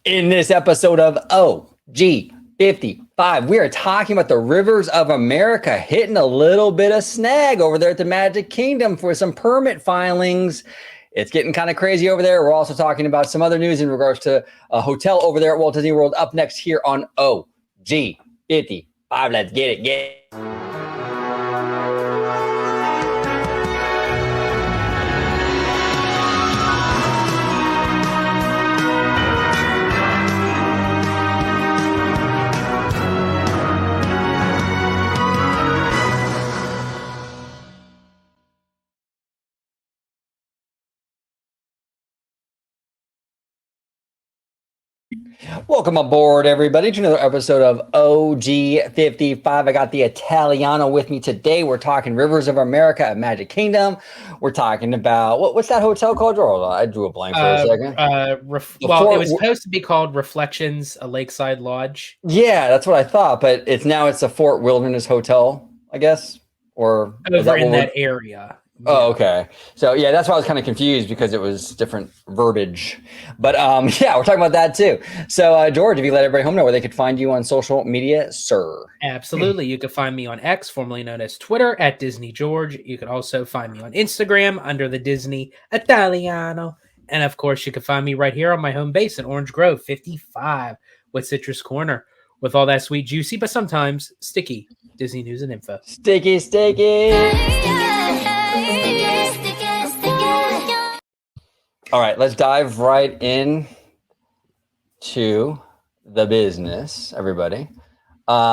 In this episode of OG 55, we are talking about the rivers of America, hitting a little bit of snag over there at the Magic Kingdom for some permit filings. It's getting kind of crazy over there. We're also talking about some other news in regards to a hotel over there at Walt Disney World up next here on OG 55. Let's get it. Welcome aboard, everybody, to another episode of OG 55. I got the Italiano with me today. We're talking Rivers of America at Magic Kingdom. We're talking about, what's that hotel called? Oh, I drew a blank for a second. It was supposed to be called Reflections, a lakeside lodge. Yeah, that's what I thought, but it's the Fort Wilderness Hotel, I guess, or over in that area. Oh, okay. So yeah, that's why I was kind of confused because it was different verbiage. But yeah, we're talking about that too. So George, if you let everybody home know where they could find you on social media, sir. Absolutely. You can find me on X, formerly known as Twitter, at Disney George. You can also find me on Instagram under the Disney Italiano. And of course, you can find me right here on my home base in Orange Grove 55 with Citrus Corner with all that sweet, juicy, but sometimes sticky Disney news and info. Sticky. All right, let's dive right in to the business, everybody.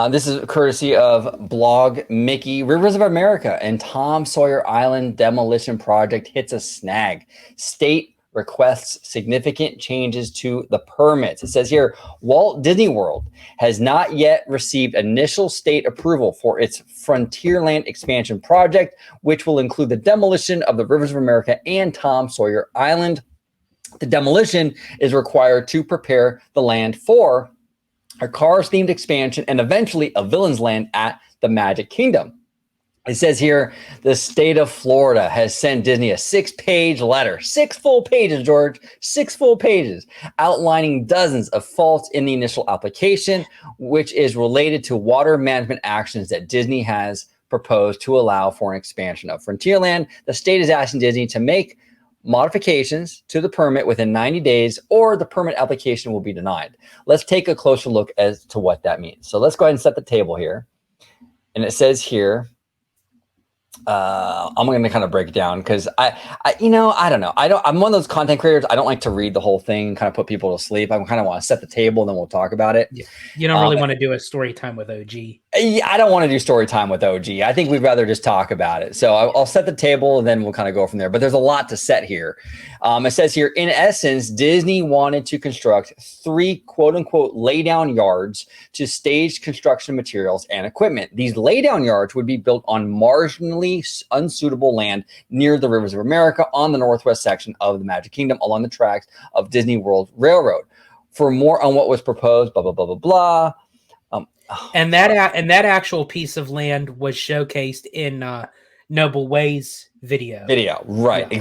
This is courtesy of Blog Mickey. Rivers of America and Tom Sawyer Island demolition project hits a snag. State requests significant changes to the permits. It says here, Walt Disney World has not yet received initial state approval for its Frontierland expansion project, which will include the demolition of the Rivers of America and Tom Sawyer Island. The demolition is required to prepare the land for a Cars-themed expansion and eventually a Villains Land at the Magic Kingdom. It says here, the state of Florida has sent Disney a 6-page letter, 6 full pages, George, 6 full pages, outlining dozens of faults in the initial application, which is related to water management actions that Disney has proposed to allow for an expansion of Frontierland. The state is asking Disney to make modifications to the permit within 90 days, or the permit application will be denied. Let's take a closer look as to what that means. So let's go ahead and set the table here. And it says here, I'm going to kind of break it down because I don't know. I'm one of those content creators. I don't like to read the whole thing and kind of put people to sleep. I kind of want to set the table and then we'll talk about it. You don't really want to do a story time with OG. I don't want to do story time with OG. I think we'd rather just talk about it. So I'll set the table and then we'll kind of go from there. But there's a lot to set here. It says here, in essence, Disney wanted to construct 3 quote unquote laydown yards to stage construction materials and equipment. These laydown yards would be built on marginally unsuitable land near the Rivers of America on the northwest section of the Magic Kingdom along the tracks of Disney World Railroad. For more on what was proposed, blah, blah, blah, blah, blah. And that actual piece of land was showcased in Noble Way's video. Right. Yeah.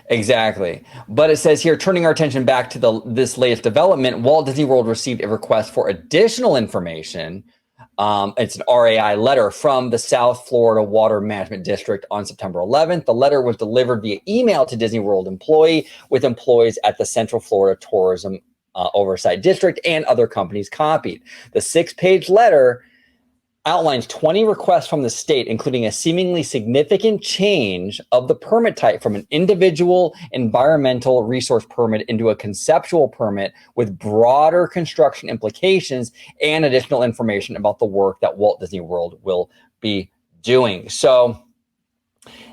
Exactly. But it says here, turning our attention back to this latest development, Walt Disney World received a request for additional information. It's an RAI letter from the South Florida Water Management District on September 11th. The letter was delivered via email to Disney World employees at the Central Florida Tourism Oversight District, and other companies copied. The 6-page letter outlines 20 requests from the state, including a seemingly significant change of the permit type from an individual environmental resource permit into a conceptual permit with broader construction implications and additional information about the work that Walt Disney World will be doing. So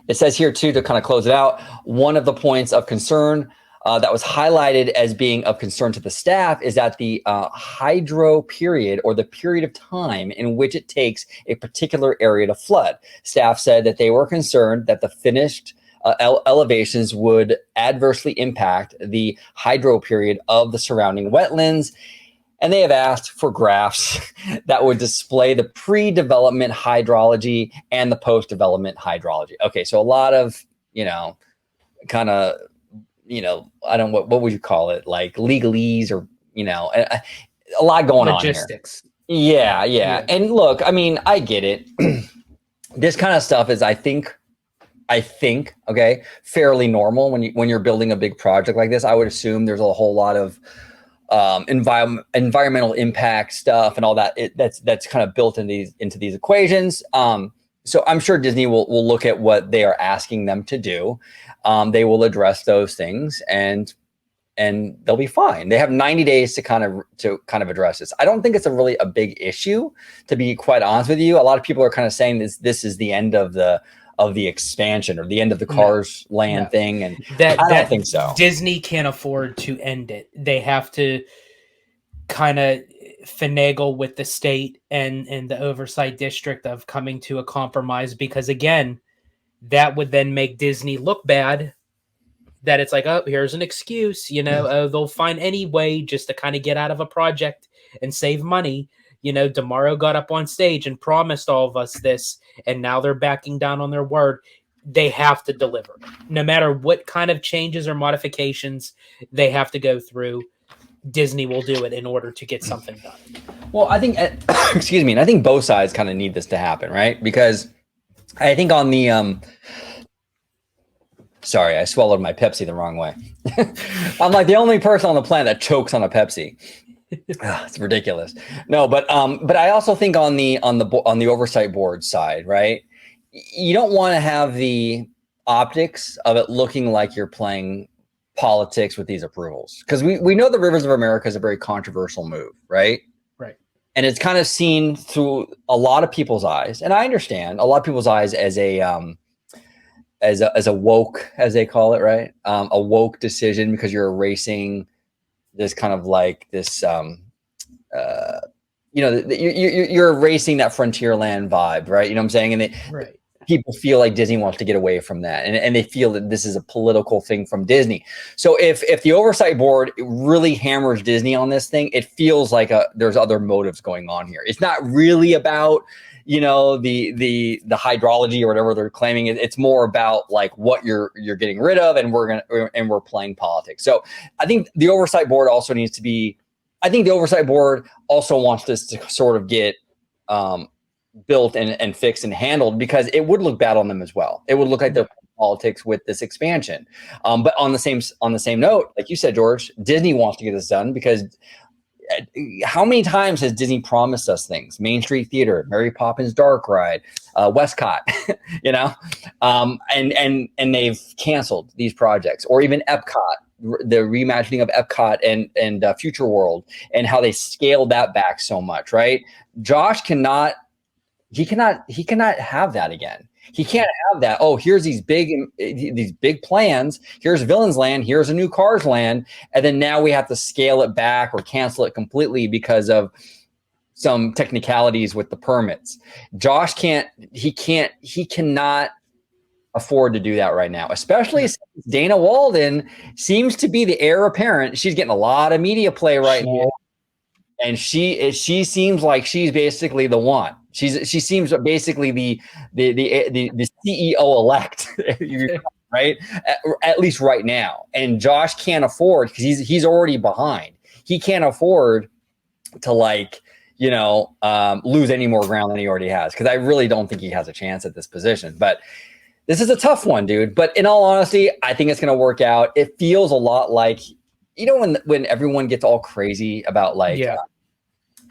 it says here too, to kind of close it out, one of the points of concern that was highlighted as being of concern to the staff is that the hydro period, or the period of time in which it takes a particular area to flood. Staff said that they were concerned that the finished elevations would adversely impact the hydro period of the surrounding wetlands. And they have asked for graphs that would display the pre-development hydrology and the post-development hydrology. Okay, so a lot of, kind of, I don't know, what would you call it? Like legalese or a lot going on here. Logistics. Yeah. And look, I mean, I get it. This kind of stuff is, I think, okay, fairly normal when you're building a big project like this. I would assume there's a whole lot of environmental impact stuff and all that. That's kind of built into these equations. So I'm sure Disney will look at what they are asking them to do. They will address those things and they'll be fine. They have 90 days to kind of address this. I don't think it's a big issue, to be quite honest with you. A lot of people are kind of saying this is the end of the expansion or the end of the Cars Land thing, and I don't think so. Disney can't afford to end it. They have to kind of finagle with the state and the oversight district of coming to a compromise, because again, that would then make Disney look bad. That it's like, oh, here's an excuse, they'll find any way just to kind of get out of a project and save money. Tomorrow got up on stage and promised all of us this, and now they're backing down on their word. They have to deliver. No matter what kind of changes or modifications they have to go through, Disney will do it in order to get something done. Well, I think, excuse me, and I think both sides kind of need this to happen, right? Because I think on the, sorry, I swallowed my Pepsi the wrong way. I'm like the only person on the planet that chokes on a Pepsi. It's ridiculous. No, but I also think on the oversight board side, right? You don't want to have the optics of it looking like you're playing politics with these approvals, because we know the Rivers of America is a very controversial move, right? Right. And it's kind of seen through a lot of people's eyes, and I understand a lot of people's eyes as a woke, as they call it, right? A woke decision, because you're erasing this kind of like this, you're erasing that Frontierland vibe, right? You know what I'm saying? And right. People feel like Disney wants to get away from that, and they feel that this is a political thing from Disney. So if the oversight board really hammers Disney on this thing, it feels like there's other motives going on here. It's not really about the hydrology or whatever they're claiming. It's more about like what you're getting rid of, and we're playing politics. So I think the oversight board also needs to be. I think the oversight board also wants this to sort of get built and fixed and handled, because it would look bad on them as well. It would look like they're playing politics with this expansion. But on the same note, like you said, George, Disney wants to get this done, because how many times has Disney promised us things? Main Street Theater, Mary Poppins Dark Ride, Westcott, and they've canceled these projects, or even Epcot, the reimagining of Epcot and Future World, and how they scaled that back so much, right? Josh cannot have that again. He can't have that. Oh, here's these big plans. Here's Villains Land. Here's a new Cars Land. And then now we have to scale it back or cancel it completely because of some technicalities with the permits. Josh cannot afford to do that right now, especially since Dana Walden seems to be the heir apparent. She's getting a lot of media play right now. And she seems like she's basically the one. She seems basically the CEO elect, right? At least right now. And Josh can't afford, because he's already behind. He can't afford to lose any more ground than he already has, because I really don't think he has a chance at this position. But this is a tough one, dude. But in all honesty, I think it's going to work out. It feels a lot like, when everyone gets all crazy about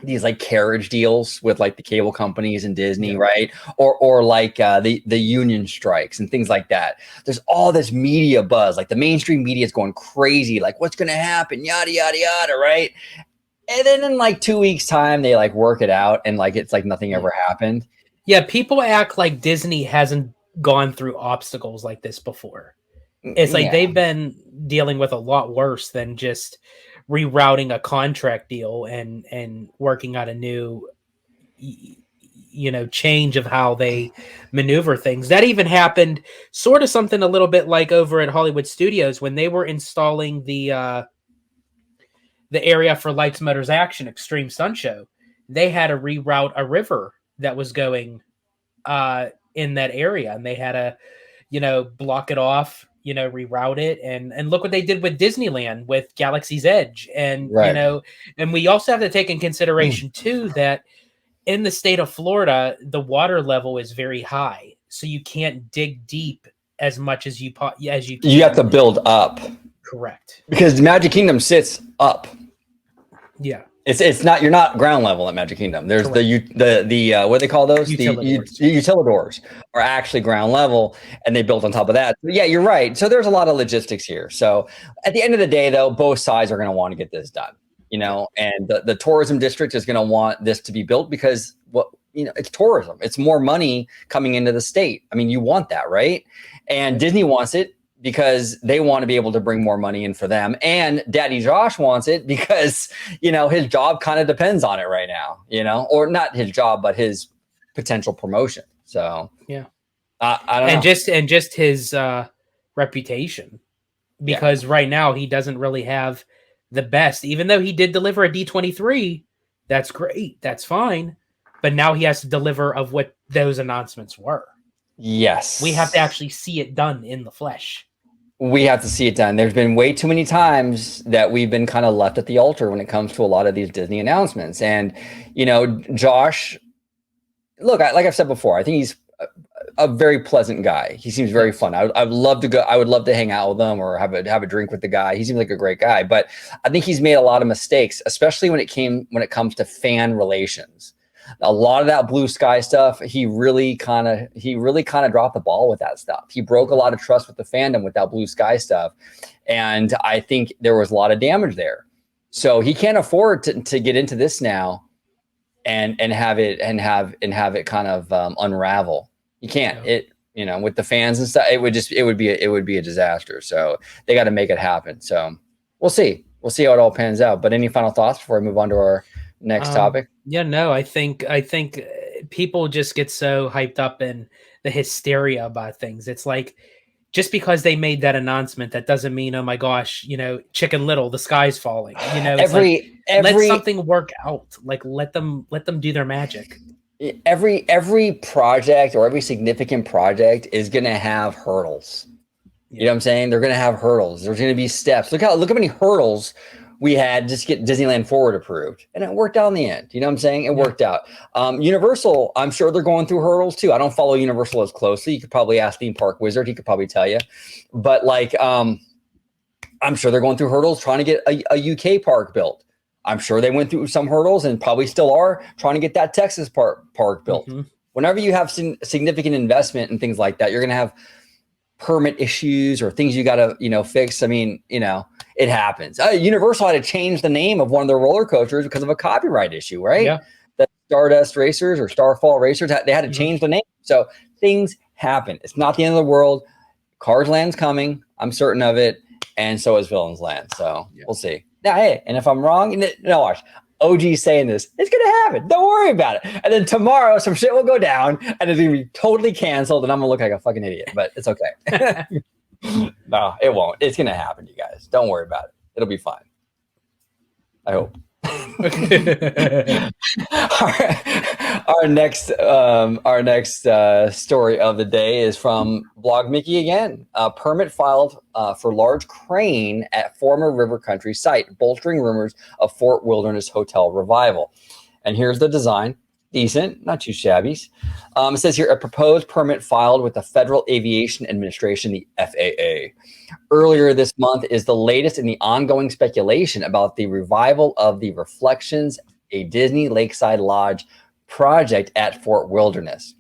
these like carriage deals with like the cable companies and Disney, right? Or like the union strikes and things like that. There's all this media buzz, like the mainstream media is going crazy, like what's going to happen, yada, yada, yada, right? And then in like 2 weeks time, they like work it out and like it's like nothing ever happened. Yeah, people act like Disney hasn't gone through obstacles like this before. It's like they've been dealing with a lot worse than just rerouting a contract deal and working out a new change of how they maneuver things. That even happened sort of something a little bit like over at Hollywood Studios when they were installing the area for Lights Motors Action Extreme Stunt Show. They had to reroute a river that was going in that area, and they had to block it off, reroute it, and look what they did with Disneyland with Galaxy's Edge, and Right. and we also have to take in consideration too that in the state of Florida, the water level is very high, so you can't dig deep as much as you can. You have to build up. Correct. Because Magic Kingdom sits up. Yeah. It's not, you're not ground level at Magic Kingdom. There's Correct. the what do they call those? Utilidors. The utilidors are actually ground level, and they built on top of that. But yeah, you're right. So there's a lot of logistics here. So at the end of the day, though, both sides are going to want to get this done. And the tourism district is going to want this to be built because it's tourism. It's more money coming into the state. I mean, you want that, right? And Disney wants it because they want to be able to bring more money in for them. And Daddy Josh wants it because, his job kind of depends on it right now, or not his job, but his potential promotion. So, yeah, I don't know. And just his reputation, because right now he doesn't really have the best, even though he did deliver a D23. That's great. That's fine. But now he has to deliver of what those announcements were. Yes. We have to actually see it done in the flesh. We have to see it done. There's been way too many times that we've been kind of left at the altar when it comes to a lot of these Disney announcements. And, Josh, look, like I've said before, I think he's a very pleasant guy. He seems very fun. I'd love to go. I would love to hang out with him or have a drink with the guy. He seems like a great guy, but I think he's made a lot of mistakes, especially when it comes to fan relations. A lot of that blue sky stuff, he really kind of dropped the ball with that stuff. He broke a lot of trust with the fandom with that blue sky stuff, and I think there was a lot of damage there. So he can't afford to get into this now, and have it kind of unravel. He can't. With the fans and stuff, it would be a disaster. So they got to make it happen. So we'll see how it all pans out. But any final thoughts before we move on to our next topic? Yeah, no, I think people just get so hyped up in the hysteria about things. It's like, just because they made that announcement, that doesn't mean, oh my gosh, Chicken Little, the sky's falling. Let something work out. Like let them do their magic. Every project or every significant project is going to have hurdles. Yeah. You know what I'm saying? They're going to have hurdles. There's going to be steps. Look how many hurdles we had just to get Disneyland Forward approved, and it worked out in the end. You know what I'm saying? It worked out. Universal, I'm sure they're going through hurdles too. I don't follow Universal as closely. You could probably ask Theme Park Wizard. He could probably tell you. But I'm sure they're going through hurdles trying to get a UK park built. I'm sure they went through some hurdles and probably still are trying to get that Texas park built. Mm-hmm. Whenever you have significant investment and things like that, you're going to have permit issues or things you got to, fix. I mean, it happens. Universal had to change the name of one of their roller coasters because of a copyright issue, right? Yeah. The Stardust Racers or Starfall Racers, they had to change the name. So things happen. It's not the end of the world. Cars Land's coming. I'm certain of it. And so is Villains Land. So we'll see. Now, hey, and if I'm wrong, watch. OG saying this, it's going to happen. Don't worry about it. And then tomorrow, some shit will go down and it's going to be totally canceled and I'm going to look like a fucking idiot. But it's okay. No, it won't. It's going to happen, you guys. Don't worry about it. It'll be fine. I hope. Our next story of the day is from Blog Mickey again. Permit filed for large crane at former River Country site, bolstering rumors of Fort Wilderness Hotel revival. And here's the design. Decent, not too shabby. It says here, a proposed permit filed with the Federal Aviation Administration, the FAA. Earlier this month is the latest in the ongoing speculation about the revival of the Reflections, a Disney Lakeside Lodge project at Fort Wilderness.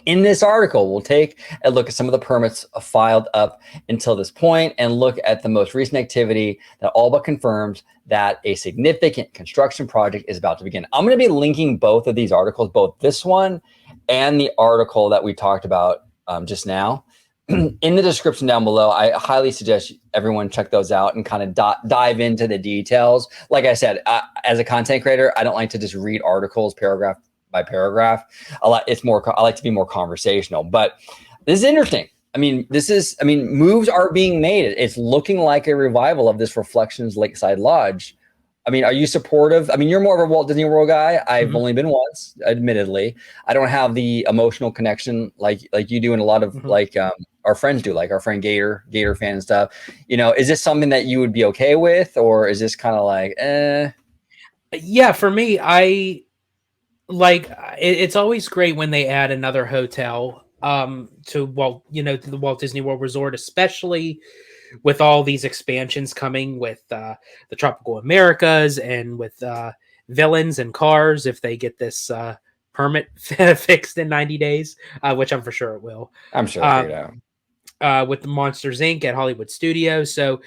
In this article, we'll take a look at some of the permits filed up until this point and look at the most recent activity that all but confirms that a significant construction project is about to begin. I'm going to be linking both of these articles, both this one and the article that we talked about just now. In the description down below, I highly suggest everyone check those out and kind of dive into the details. Like I said, as a content creator, I don't like to just read articles paragraph by paragraph. I like to be more conversational, but this is interesting. Moves are being made. It's looking like a revival of this Reflections Lakeside Lodge I mean, are you supportive? I mean, you're more of a Walt Disney World guy. I've Mhm. only been once, admittedly. I don't have the emotional connection like you do, and a lot of Mhm. our friends do, like our friend Gator fan and stuff. Is this something that you would be okay with, or is this kind of like, eh? Yeah, for me, I like it's always great when they add another hotel to to the Walt Disney World Resort, especially with all these expansions coming with the Tropical Americas and with villains and cars if they get this permit fixed in 90 days, which I'm for sure it will. I'm sure they'll figure Um, it out. with the Monsters Inc. at Hollywood Studios. So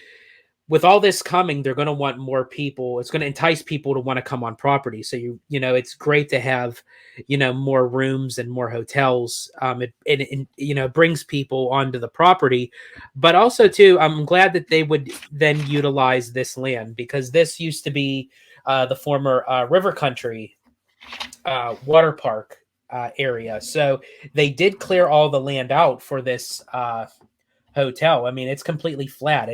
with all this coming, they're going to want more people. It's going to entice people to want to come on property. So it's great to have, more rooms and more hotels. It brings people onto the property, but also too, I'm glad that they would then utilize this land because this used to be the former River Country water park area. So they did clear all the land out for this hotel. I mean, it's completely flat.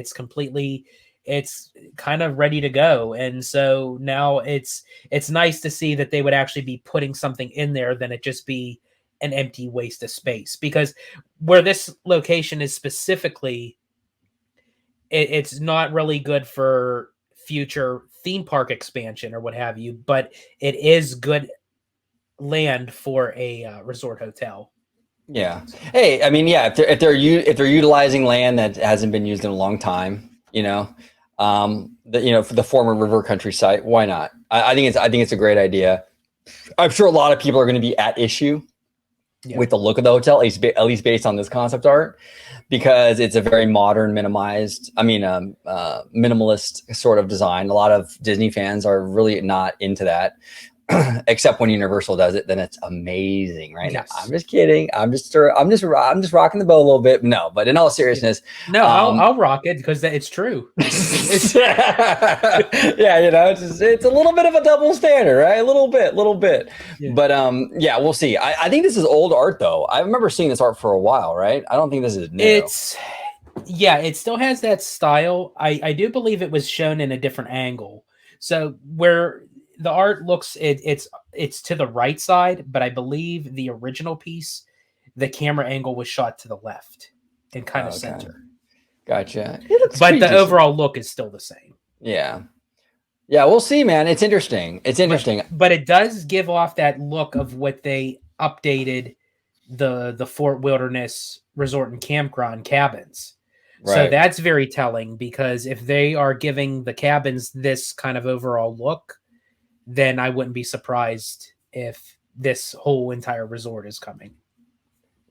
It's kind of ready to go. And so now it's nice to see that they would actually be putting something in there than it just be an empty waste of space. Because where this location is specifically, it's not really good for future theme park expansion or what have you, but it is good land for a resort hotel. Yeah. Hey, I mean, yeah, if they're utilizing land that hasn't been used in a long time, for the former River Country site, why not? I think it's a great idea. I'm sure a lot of people are going to be at issue Yeah. with the look of the hotel, at least based on this concept art, because it's a very modern, minimalist sort of design. A lot of Disney fans are really not into that. Except when Universal does it, then it's amazing, right? Yes. I'm just kidding. I'm just rocking the boat a little bit. No, but in all seriousness, no, I'll rock it because it's true. Yeah, it's a little bit of a double standard, right? A little bit. Yeah. But yeah, we'll see. I think this is old art though. I remember seeing this art for a while, right? I don't think this is new. It still has that style. I do believe it was shown in a different angle. So where the art looks, it's to the right side, but I believe the original piece, the camera angle was shot to the left and kind of center. Gotcha. It looks But the decent. overall look is still the same. Yeah. Yeah, we'll see, man. It's interesting. But it does give off that look of what they updated the Fort Wilderness Resort and Campground cabins. Right. So that's very telling because if they are giving the cabins this kind of overall look, then I wouldn't be surprised if this whole entire resort is coming.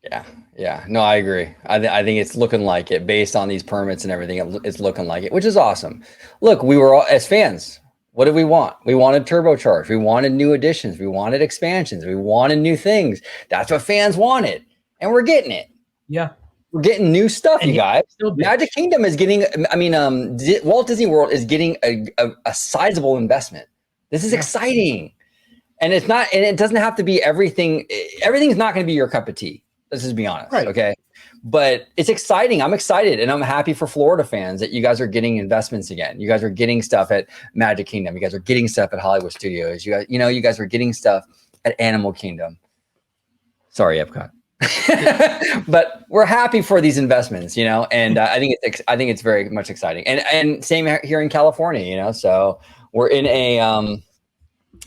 Yeah. No, I agree. I think it's looking like it based on these permits and everything. It's looking like it, which is awesome. Look, we were all, as fans, what did we want? We wanted turbocharged. We wanted new additions. We wanted expansions. We wanted new things. That's what fans wanted, and we're getting it. Yeah. We're getting new stuff, you guys. Magic Kingdom is getting, Walt Disney World is getting a sizable investment. This is exciting. And it doesn't have to be everything. Everything's not going to be your cup of tea. Let's just be honest. Right. Okay. But it's exciting. I'm excited. And I'm happy for Florida fans that you guys are getting investments again. You guys are getting stuff at Magic Kingdom. You guys are getting stuff at Hollywood Studios. You guys are getting stuff at Animal Kingdom. Sorry, Epcot. But we're happy for these investments, and I think it's very much exciting. And same here in California, so we're in a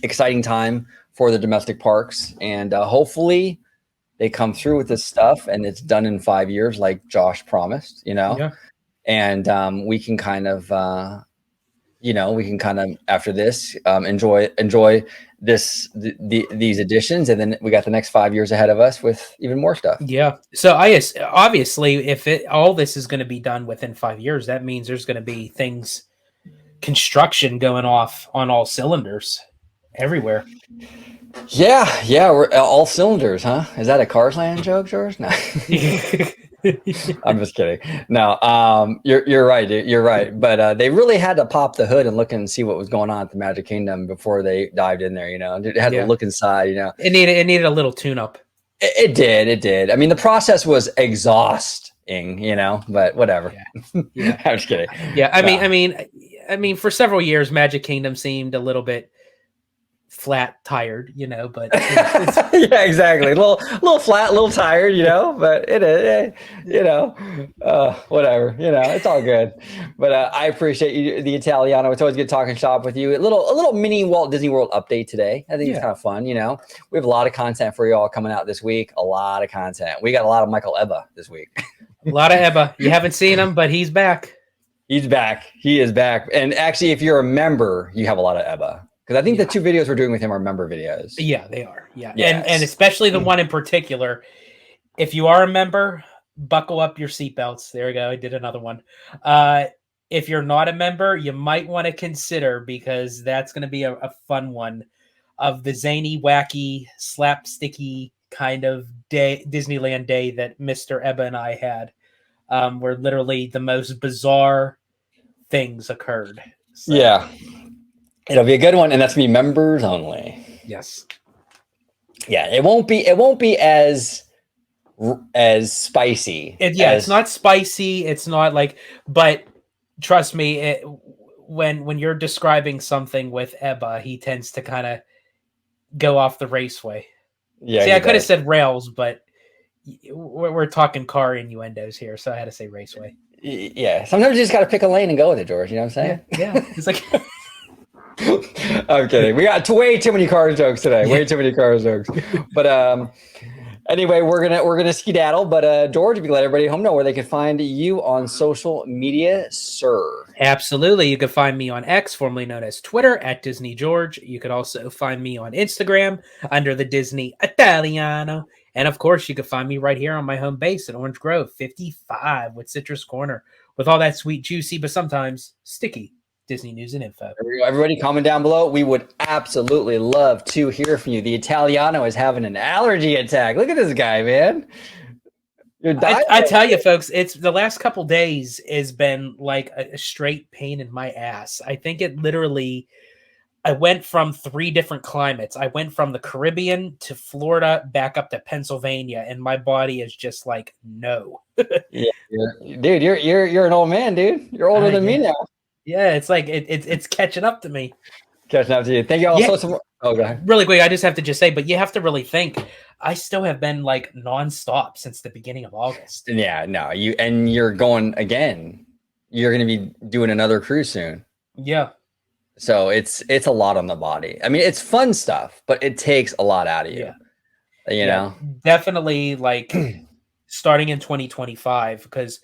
exciting time for the domestic parks, and hopefully they come through with this stuff and it's done in 5 years like Josh promised, and we can kind of after this enjoy these additions, and then we got the next 5 years ahead of us with even more stuff. Yeah. So obviously if all this is going to be done within 5 years, that means there's going to be construction going off on all cylinders everywhere. Yeah, we're all cylinders, huh? Is that a Cars Land joke, George? No. I'm just kidding. No, you're right. You're right. But they really had to pop the hood and look and see what was going on at the Magic Kingdom before they dived in there. It had to look inside. It needed a little tune up. It did. I mean, the process was exhausting. But whatever. Yeah. I'm just kidding. Yeah. I mean, I mean, for several years, Magic Kingdom seemed a little bit flat, tired, but it's yeah, exactly. A little flat, a little tired, but it is, whatever, it's all good. But I appreciate you, the Italiano. It's always good talking shop with you. A little mini Walt Disney World update today. I think it's kind of fun. We have a lot of content for you all coming out this week. A lot of content. We got a lot of Michael Ebba this week. A lot of Ebba. You haven't seen him, but he's back. He's back. He is back. And actually, if you're a member, you have a lot of Ebba. Because I think the 2 videos we're doing with him are member videos. Yeah, they are. Yeah. Yes. And especially the one in particular. If you are a member, buckle up your seatbelts. There we go. I did another one. If you're not a member, you might want to consider, because that's going to be a fun one, of the zany, wacky, slapsticky kind of day, Disneyland day that Mr. Ebba and I had, where literally the most bizarre things occurred. So. Yeah. It'll be a good one, and that's gonna be members only. Yes. Yeah, it won't be as spicy. It's not spicy. It's not but trust me, when you're describing something with Ebba, he tends to kind of go off the raceway. Yeah. See, I could have said rails, but we're talking car innuendos here, so I had to say raceway. Yeah. Sometimes you just got to pick a lane and go with it, George. You know what I'm saying? Yeah. It's like. I'm kidding. We got way too many car jokes today. Way too many car jokes. But anyway, we're gonna skedaddle. But George, if you let everybody at home know where they can find you on social media, sir. Absolutely. You can find me on X, formerly known as Twitter, at Disney George. You could also find me on Instagram under the Disney Italiano. And of course, you can find me right here on my home base in Orange Grove, 55 with Citrus Corner, with all that sweet, juicy, but sometimes sticky Disney news and info. There we go. Everybody comment down below. We would absolutely love to hear from you. The Italiano is having an allergy attack. Look at this guy, man. I tell you, folks, it's the last couple days has been like a straight pain in my ass. I think it literally, I went from 3 different climates. I went from the Caribbean to Florida, back up to Pennsylvania, and my body is just like, no. Yeah, dude, you're an old man, dude. You're older than me now. Yeah, it's like it's catching up to me. Catching up to you. Thank you all so much. Oh, go ahead. Really quick, I just have to say, but you have to really think. I still have been like nonstop since the beginning of August. Yeah, no, you're going again. You're going to be doing another cruise soon. Yeah. So it's a lot on the body. I mean, it's fun stuff, but it takes a lot out of you. Yeah. You know, definitely like. Starting in 2025, because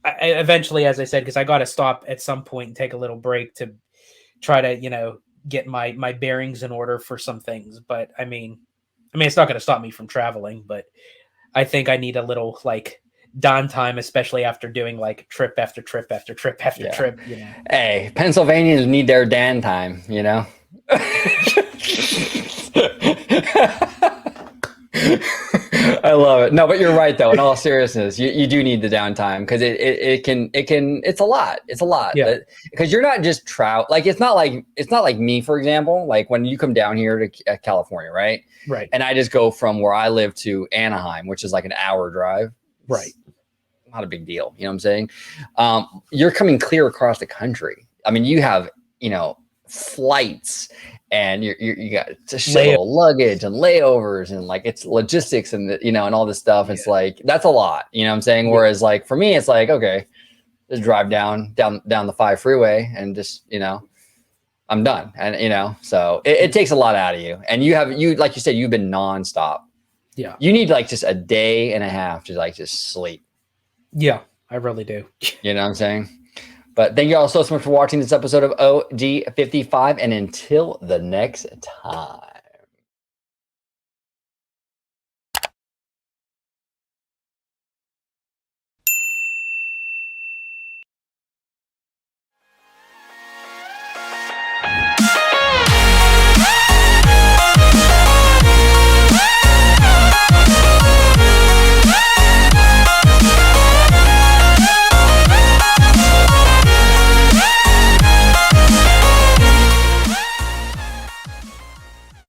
I eventually, as I said, because I got to stop at some point and take a little break to try to, get my bearings in order for some things. But I mean, it's not going to stop me from traveling, but I think I need a little like downtime, especially after doing like trip after trip after trip after trip. Hey, Pennsylvanians need their Dan time, I love it. No, but you're right though. In all seriousness, you do need the downtime, because it's a lot. It's a lot. Yeah. Because you're not just like it's not like me, for example. Like when you come down here to California, right? Right. And I just go from where I live to Anaheim, which is like an hour drive. Right. It's not a big deal. You know what I'm saying? You're coming clear across the country. I mean, you have flights. And you got to show luggage and layovers, and like it's logistics and and all this stuff. It's like that's a lot, you know what I'm saying? Whereas like for me, it's like, okay, just drive down the 5 freeway and just I'm done. And so it takes a lot out of you. And you like you said, you've been nonstop. Yeah, you need like just a day and a half to like just sleep. Yeah, I really do. You know what I'm saying? But thank you all so much for watching this episode of OG55. And until the next time.